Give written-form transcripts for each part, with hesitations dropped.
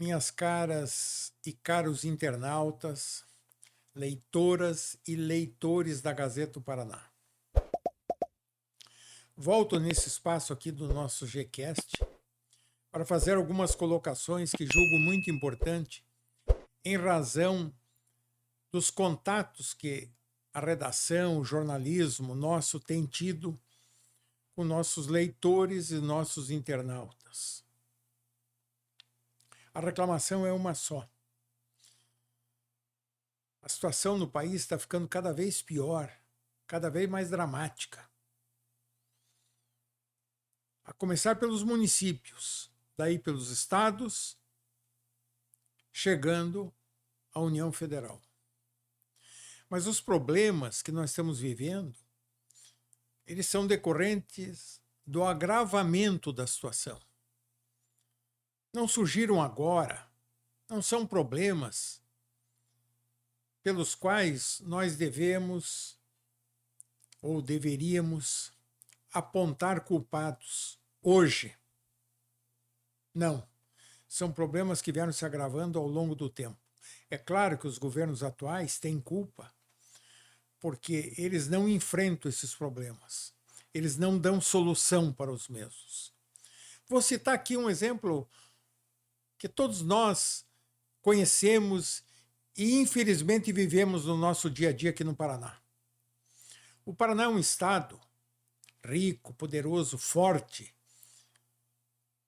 Minhas caras e caros internautas, leitoras e leitores da Gazeta do Paraná. Volto nesse espaço aqui do nosso Gcast para fazer algumas colocações que julgo muito importante em razão dos contatos que a redação, o jornalismo nosso tem tido com nossos leitores e nossos internautas. A reclamação é uma só. A situação no país está ficando cada vez pior, cada vez mais dramática. A começar pelos municípios, daí pelos estados, chegando à União Federal. Mas os problemas que nós estamos vivendo, eles são decorrentes do agravamento da situação. Não surgiram agora, não são problemas pelos quais nós devemos ou deveríamos apontar culpados hoje. Não, são problemas que vieram se agravando ao longo do tempo. É claro que os governos atuais têm culpa, porque eles não enfrentam esses problemas, eles não dão solução para os mesmos. Vou citar aqui um exemplo que todos nós conhecemos e infelizmente vivemos no nosso dia a dia aqui no Paraná. O Paraná é um estado rico, poderoso, forte,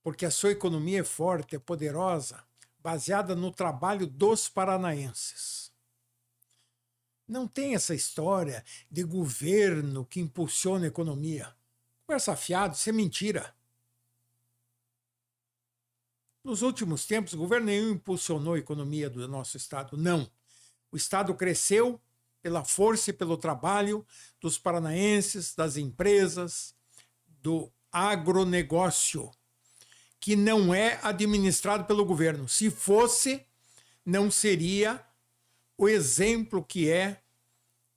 porque a sua economia é forte, é poderosa, baseada no trabalho dos paranaenses. Não tem essa história de governo que impulsiona a economia. Conversa fiado, isso é mentira. Nos últimos tempos, o governo nenhum impulsionou a economia do nosso estado, não. O estado cresceu pela força e pelo trabalho dos paranaenses, das empresas, do agronegócio, que não é administrado pelo governo. Se fosse, não seria o exemplo que é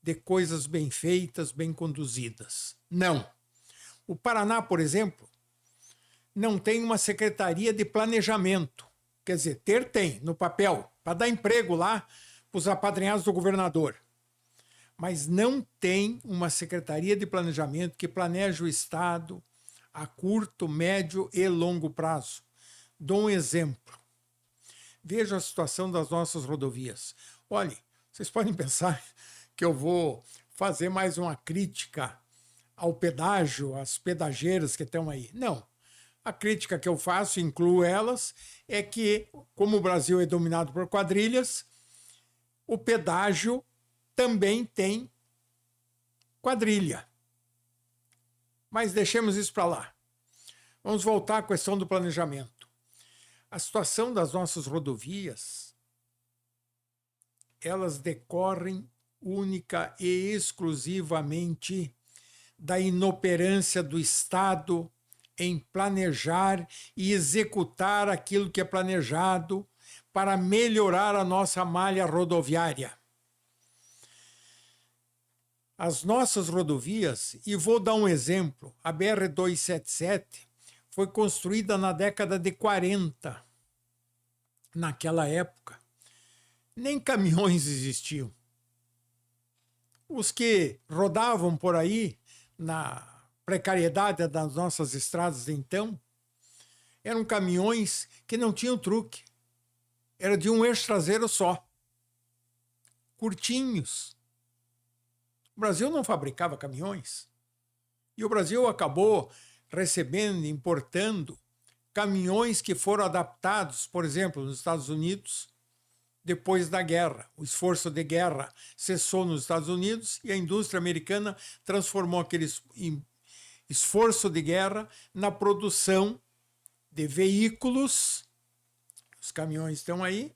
de coisas bem feitas, bem conduzidas. Não. O Paraná, por exemplo, não tem uma secretaria de planejamento. Quer dizer, tem, no papel, para dar emprego lá para os apadrinhados do governador. Mas não tem uma secretaria de planejamento que planeje o Estado a curto, médio e longo prazo. Dou um exemplo. Veja a situação das nossas rodovias. Olhe, vocês podem pensar que eu vou fazer mais uma crítica ao pedágio, às pedageiras que estão aí. Não. A crítica que eu faço, incluo elas, é que, como o Brasil é dominado por quadrilhas, o pedágio também tem quadrilha. Mas deixemos isso para lá. Vamos voltar à questão do planejamento. A situação das nossas rodovias, elas decorrem única e exclusivamente da inoperância do Estado em planejar e executar aquilo que é planejado para melhorar a nossa malha rodoviária. As nossas rodovias, e vou dar um exemplo, a BR-277 foi construída na década de 40. Naquela época, nem caminhões existiam. Os que rodavam por aí, na precariedade das nossas estradas de então, eram caminhões que não tinham truque. Era de um eixo traseiro só. Curtinhos. O Brasil não fabricava caminhões. E o Brasil acabou recebendo, importando caminhões que foram adaptados, por exemplo, nos Estados Unidos, depois da guerra. O esforço de guerra cessou nos Estados Unidos e a indústria americana transformou aquele esforço de guerra na produção de veículos, os caminhões estão aí,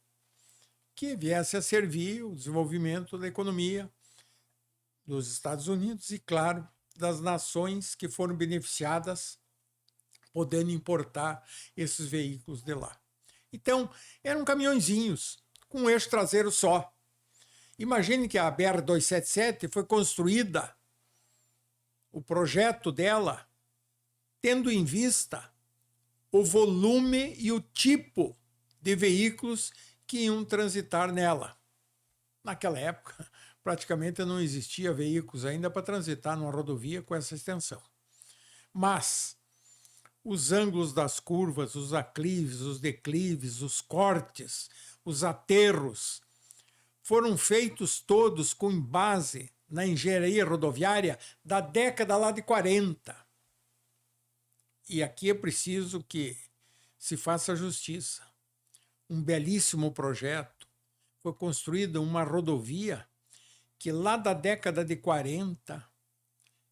que viesse a servir o desenvolvimento da economia dos Estados Unidos e, claro, das nações que foram beneficiadas podendo importar esses veículos de lá. Então, eram caminhõezinhos com um eixo traseiro só. Imagine que a BR-277 foi construída, o projeto dela, tendo em vista o volume e o tipo de veículos que iam transitar nela. Naquela época, praticamente não existia veículos ainda para transitar numa rodovia com essa extensão. Mas os ângulos das curvas, os aclives, os declives, os cortes, os aterros, foram feitos todos com base na engenharia rodoviária da década lá de 40. E aqui é preciso que se faça justiça. Um belíssimo projeto. Foi construída uma rodovia que lá da década de 40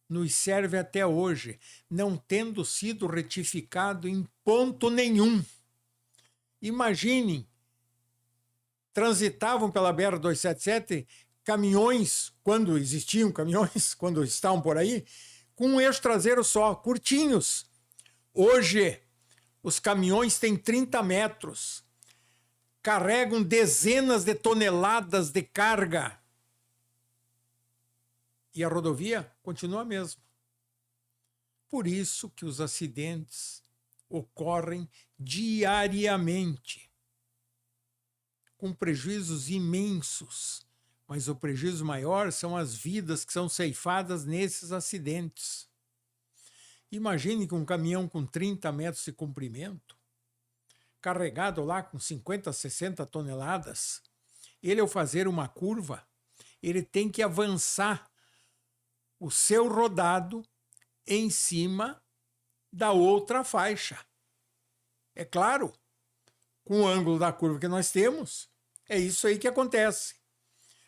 nos serve até hoje, não tendo sido retificado em ponto nenhum. Imaginem, transitavam pela BR-277 caminhões, quando existiam caminhões, quando estavam por aí, com um eixo traseiro só, curtinhos. Hoje, os caminhões têm 30 metros, carregam dezenas de toneladas de carga. E a rodovia continua a mesma. Por isso que os acidentes ocorrem diariamente, com prejuízos imensos. Mas o prejuízo maior são as vidas que são ceifadas nesses acidentes. Imagine que um caminhão com 30 metros de comprimento, carregado lá com 50, 60 toneladas, ele ao fazer uma curva, ele tem que avançar o seu rodado em cima da outra faixa. É claro, com o ângulo da curva que nós temos, é isso aí que acontece.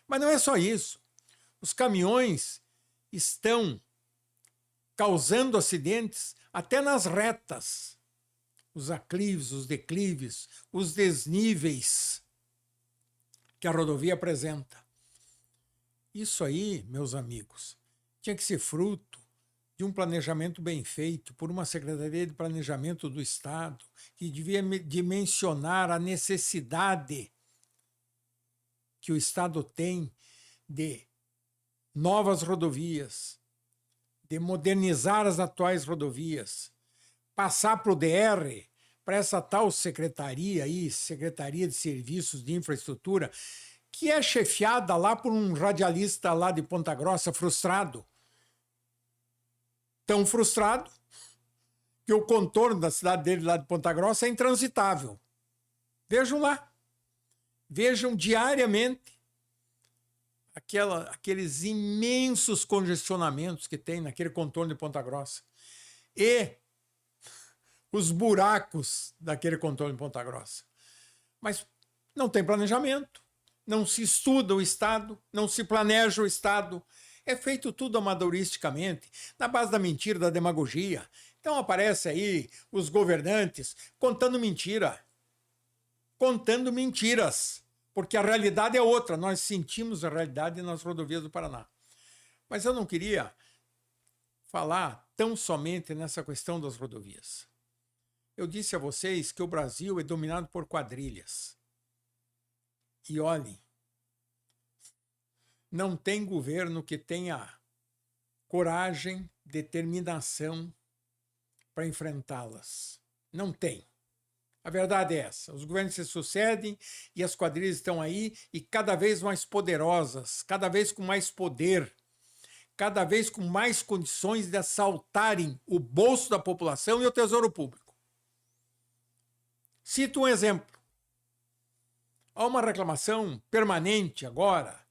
Mas não é só isso. Os caminhões estão causando acidentes até nas retas. Os aclives, os declives, os desníveis que a rodovia apresenta. Isso aí, meus amigos, tinha que ser fruto de um planejamento bem feito por uma Secretaria de Planejamento do Estado, que devia dimensionar a necessidade que o Estado tem de novas rodovias, de modernizar as atuais rodovias, passar para o DR, para essa tal secretaria aí, Secretaria de Serviços de Infraestrutura, que é chefiada lá por um radialista lá de Ponta Grossa frustrado. Tão frustrado que o contorno da cidade dele lá de Ponta Grossa é intransitável. Vejam lá. Vejam diariamente aqueles imensos congestionamentos que tem naquele contorno de Ponta Grossa. E os buracos daquele contorno de Ponta Grossa. Mas não tem planejamento, não se estuda o Estado, não se planeja o Estado. É feito tudo amadoristicamente, na base da mentira, da demagogia. Então aparece aí os governantes contando mentira. Contando mentiras. Porque a realidade é outra. Nós sentimos a realidade nas rodovias do Paraná. Mas eu não queria falar tão somente nessa questão das rodovias. Eu disse a vocês que o Brasil é dominado por quadrilhas. E olhem, não tem governo que tenha coragem, determinação para enfrentá-las. Não tem. A verdade é essa. Os governos se sucedem e as quadrilhas estão aí e cada vez mais poderosas, cada vez com mais poder, cada vez com mais condições de assaltarem o bolso da população e o tesouro público. Cito um exemplo. Há uma reclamação permanente agora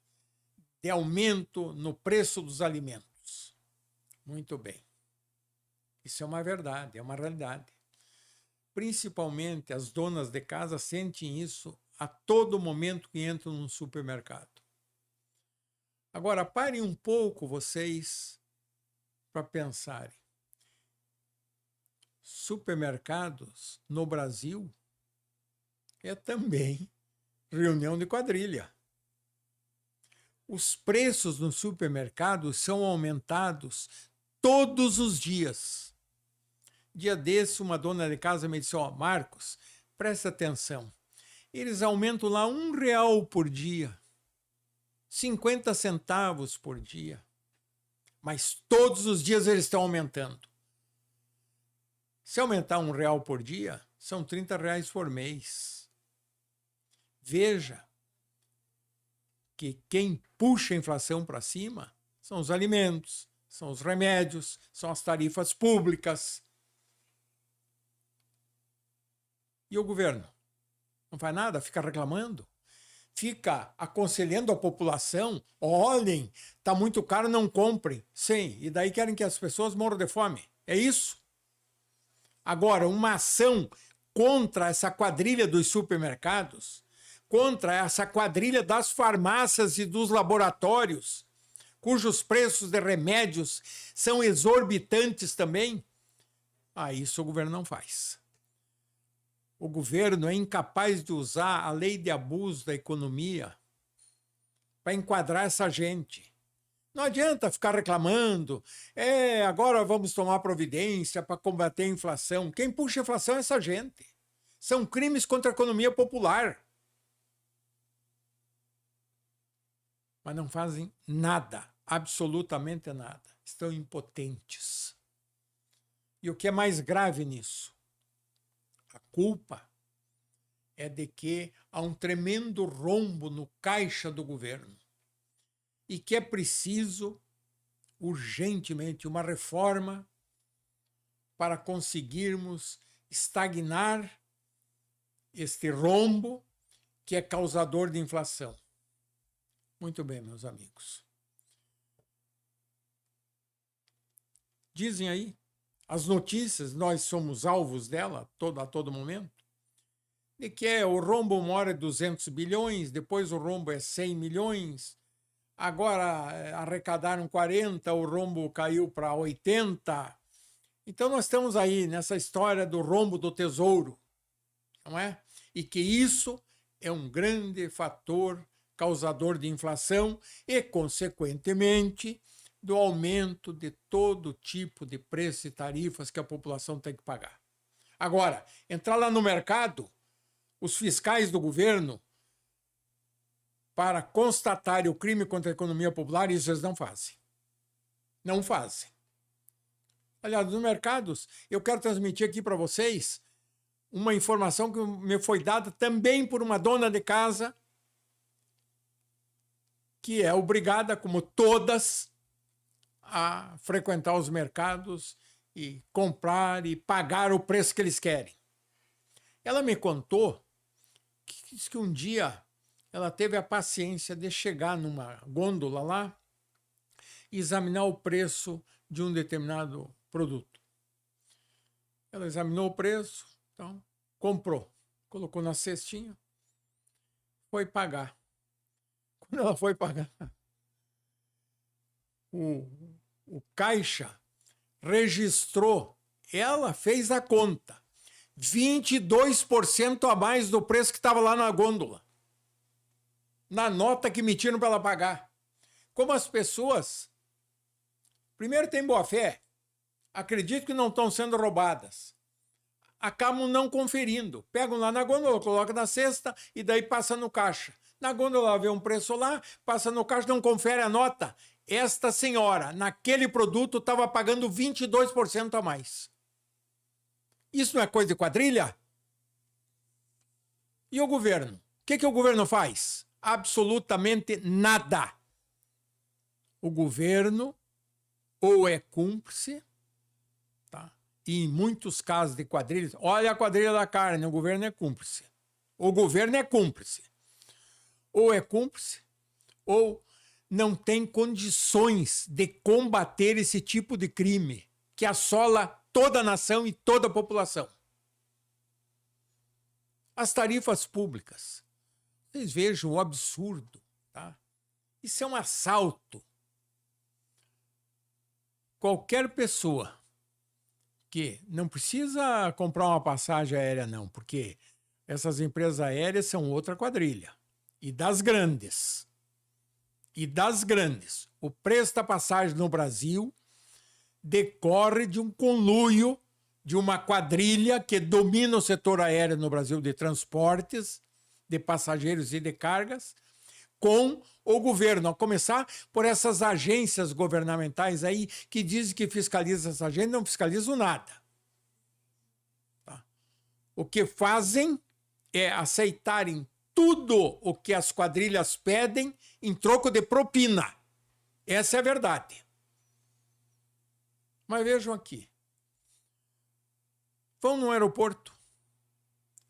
de aumento no preço dos alimentos. Muito bem. Isso é uma verdade, é uma realidade. Principalmente as donas de casa sentem isso a todo momento que entram num supermercado. Agora, parem um pouco vocês para pensarem. Supermercados no Brasil é também reunião de quadrilha. Os preços nos supermercados são aumentados todos os dias. Dia desse, uma dona de casa me disse, Marcos, presta atenção, eles aumentam lá R$1 por dia, 50 centavos por dia, mas todos os dias eles estão aumentando. Se aumentar R$1 por dia, são R$30 por mês. veja que quem puxa a inflação para cima são os alimentos, são os remédios, são as tarifas públicas. E o governo? Não faz nada, fica reclamando, fica aconselhando a população, olhem, está muito caro, não comprem. Sim, e daí querem que as pessoas morram de fome. É isso. Agora, uma ação contra essa quadrilha dos supermercados, contra essa quadrilha das farmácias e dos laboratórios, cujos preços de remédios são exorbitantes também, isso o governo não faz. O governo é incapaz de usar a lei de abuso da economia para enquadrar essa gente. Não adianta ficar reclamando, agora vamos tomar providência para combater a inflação. Quem puxa a inflação é essa gente. São crimes contra a economia popular. Mas não fazem nada, absolutamente nada. Estão impotentes. E o que é mais grave nisso? A culpa é de que há um tremendo rombo no caixa do governo e que é preciso, urgentemente, uma reforma para conseguirmos estagnar este rombo que é causador de inflação. Muito bem, meus amigos. Dizem aí, as notícias, nós somos alvos dela a todo momento, de que o rombo uma hora é 200 bilhões, depois o rombo é 100 milhões, agora arrecadaram 40, o rombo caiu para 80. Então nós estamos aí nessa história do rombo do tesouro, não é? E que isso é um grande fator causador de inflação e, consequentemente, do aumento de todo tipo de preços e tarifas que a população tem que pagar. Agora, entrar lá no mercado, os fiscais do governo, para constatar o crime contra a economia popular, isso eles não fazem. Não fazem. Aliás, nos mercados, eu quero transmitir aqui para vocês uma informação que me foi dada também por uma dona de casa, que é obrigada, como todas, a frequentar os mercados e comprar e pagar o preço que eles querem. Ela me contou que um dia ela teve a paciência de chegar numa gôndola lá e examinar o preço de um determinado produto. Ela examinou o preço, então comprou, colocou na cestinha, foi pagar. Quando ela foi pagar, o caixa registrou, ela fez a conta, 22% a mais do preço que estava lá na gôndola, na nota que emitiram para ela pagar. Como as pessoas, primeiro, têm boa fé, acreditam que não estão sendo roubadas, acabam não conferindo, pegam lá na gôndola, colocam na cesta e daí passa no caixa. Na gôndola vê um preço lá, passa no caixa, não confere a nota. Esta senhora, naquele produto, estava pagando 22% a mais. Isso não é coisa de quadrilha? E o governo? O que o governo faz? Absolutamente nada. O governo ou é cúmplice, tá? E em muitos casos de quadrilhas, olha a quadrilha da carne, o governo é cúmplice. O governo é cúmplice. Ou é cúmplice, ou não tem condições de combater esse tipo de crime que assola toda a nação e toda a população. As tarifas públicas. Vocês vejam o absurdo, tá? Isso é um assalto. Qualquer pessoa que não precisa comprar uma passagem aérea, não, porque essas empresas aéreas são outra quadrilha. E das grandes. O preço da passagem no Brasil decorre de um conluio, de uma quadrilha que domina o setor aéreo no Brasil de transportes, de passageiros e de cargas, com o governo, a começar por essas agências governamentais aí que dizem que fiscalizam essa agência, não fiscalizam nada. Tá? O que fazem é aceitarem tudo o que as quadrilhas pedem em troco de propina. Essa é a verdade. Mas vejam aqui. Vão no aeroporto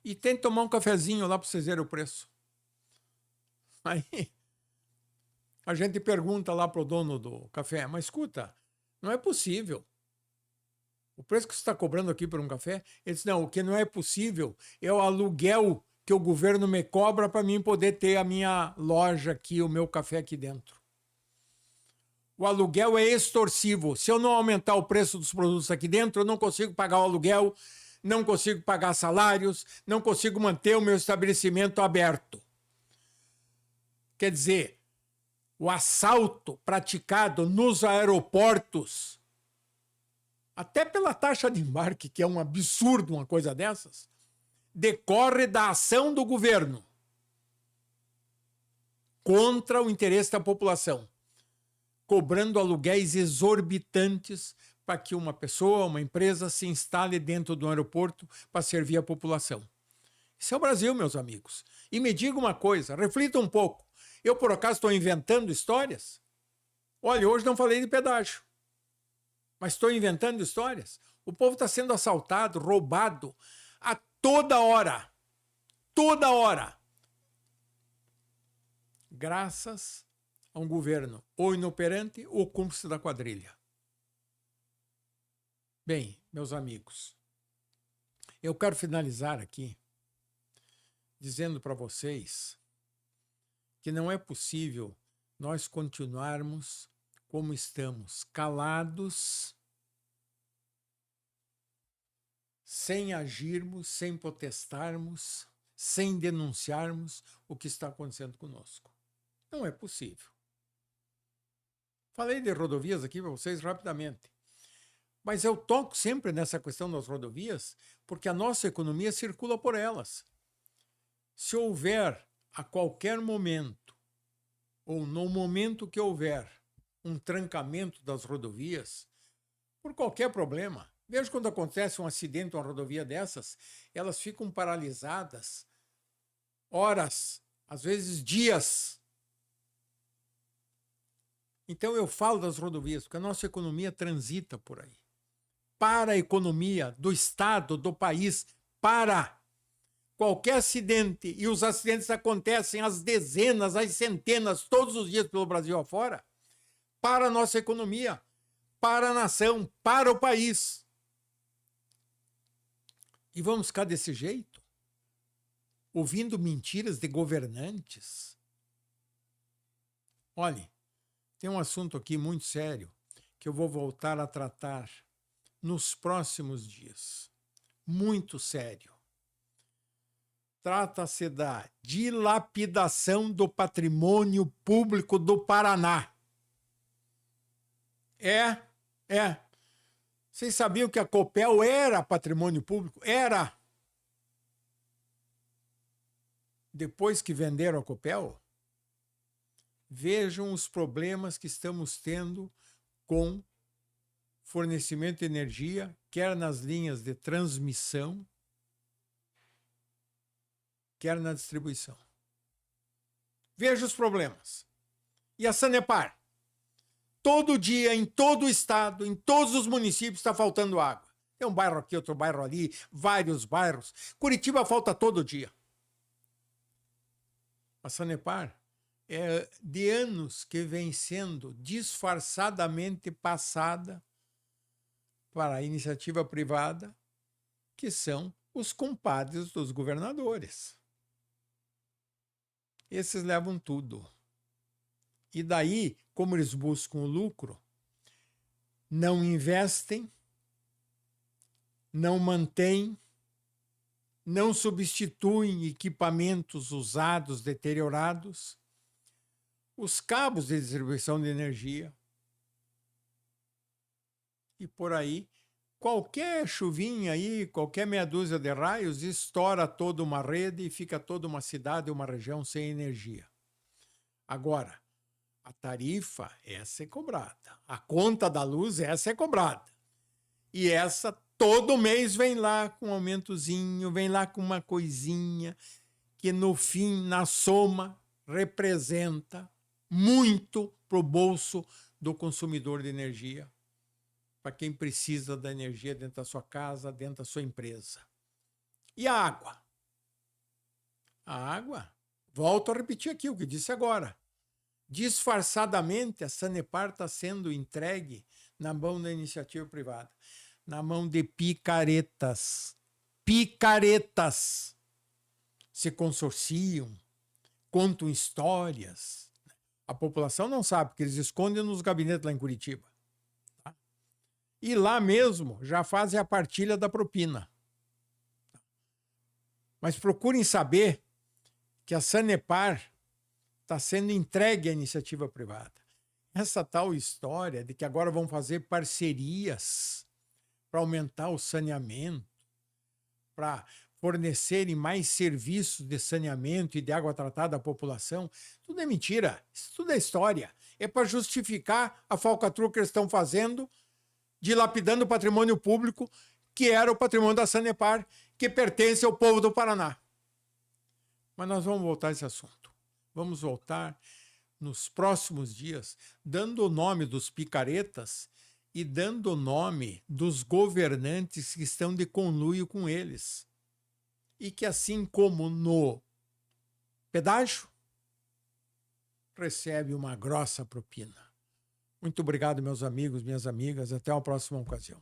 e tentem tomar um cafezinho lá para vocês verem o preço. Aí a gente pergunta lá para o dono do café, mas escuta, não é possível. O preço que você está cobrando aqui por um café? Ele disse, não, o que não é possível é o aluguel que o governo me cobra para mim poder ter a minha loja aqui, o meu café aqui dentro. O aluguel é extorsivo. Se eu não aumentar o preço dos produtos aqui dentro, eu não consigo pagar o aluguel, não consigo pagar salários, não consigo manter o meu estabelecimento aberto. Quer dizer, o assalto praticado nos aeroportos, até pela taxa de embarque, que é um absurdo uma coisa dessas, decorre da ação do governo contra o interesse da população, cobrando aluguéis exorbitantes para que uma pessoa, uma empresa se instale dentro do aeroporto para servir a população. Isso é o Brasil, meus amigos. E me diga uma coisa, reflita um pouco. Eu, por acaso, estou inventando histórias? Olha, hoje não falei de pedágio, mas estou inventando histórias. O povo está sendo assaltado, roubado a toda hora. Toda hora. Graças a um governo ou inoperante ou cúmplice da quadrilha. Bem, meus amigos, eu quero finalizar aqui dizendo para vocês que não é possível nós continuarmos como estamos, calados, sem agirmos, sem protestarmos, sem denunciarmos o que está acontecendo conosco. Não é possível. Falei de rodovias aqui para vocês rapidamente, mas eu toco sempre nessa questão das rodovias porque a nossa economia circula por elas. Se houver a qualquer momento, ou no momento que houver um trancamento das rodovias, por qualquer problema, veja quando acontece um acidente, uma rodovia dessas, elas ficam paralisadas horas, às vezes dias. Então eu falo das rodovias, porque a nossa economia transita por aí. Para a economia do Estado, do país, para qualquer acidente, e os acidentes acontecem às dezenas, às centenas, todos os dias pelo Brasil afora, para a nossa economia, para a nação, para o país. E vamos ficar desse jeito? Ouvindo mentiras de governantes? Olhe, tem um assunto aqui muito sério que eu vou voltar a tratar nos próximos dias. Muito sério. Trata-se da dilapidação do patrimônio público do Paraná. Vocês sabiam que a Copel era patrimônio público? Era. Depois que venderam a Copel, vejam os problemas que estamos tendo com fornecimento de energia, quer nas linhas de transmissão, quer na distribuição. Veja os problemas. E a Sanepar? Todo dia, em todo o estado, em todos os municípios, está faltando água. Tem um bairro aqui, outro bairro ali, vários bairros. Curitiba falta todo dia. A Sanepar é de anos que vem sendo disfarçadamente passada para a iniciativa privada, que são os compadres dos governadores. Esses levam tudo. E daí, como eles buscam o lucro, não investem, não mantêm, não substituem equipamentos usados, deteriorados, os cabos de distribuição de energia. E por aí, qualquer chuvinha aí, qualquer meia dúzia de raios, estoura toda uma rede e fica toda uma cidade, uma região sem energia. Agora, a tarifa, essa é cobrada. A conta da luz, essa é cobrada. E essa, todo mês, vem lá com um aumentozinho, vem lá com uma coisinha que no fim, na soma, representa muito para o bolso do consumidor de energia, para quem precisa da energia dentro da sua casa, dentro da sua empresa. E a água? A água, volto a repetir aqui o que disse agora. Disfarçadamente, a Sanepar está sendo entregue na mão da iniciativa privada, na mão de picaretas. Picaretas se consorciam, contam histórias. A população não sabe, porque eles escondem nos gabinetes lá em Curitiba. Tá? E lá mesmo já fazem a partilha da propina. Mas procurem saber que a Sanepar está sendo entregue à iniciativa privada. Essa tal história de que agora vão fazer parcerias para aumentar o saneamento, para fornecerem mais serviços de saneamento e de água tratada à população, tudo é mentira, isso tudo é história. É para justificar a falcatrua que eles estão fazendo, dilapidando o patrimônio público, que era o patrimônio da Sanepar, que pertence ao povo do Paraná. Mas nós vamos voltar a esse assunto. Vamos voltar nos próximos dias, dando o nome dos picaretas e dando o nome dos governantes que estão de conluio com eles. E que, assim como no pedágio, recebe uma grossa propina. Muito obrigado, meus amigos, minhas amigas. Até a próxima ocasião.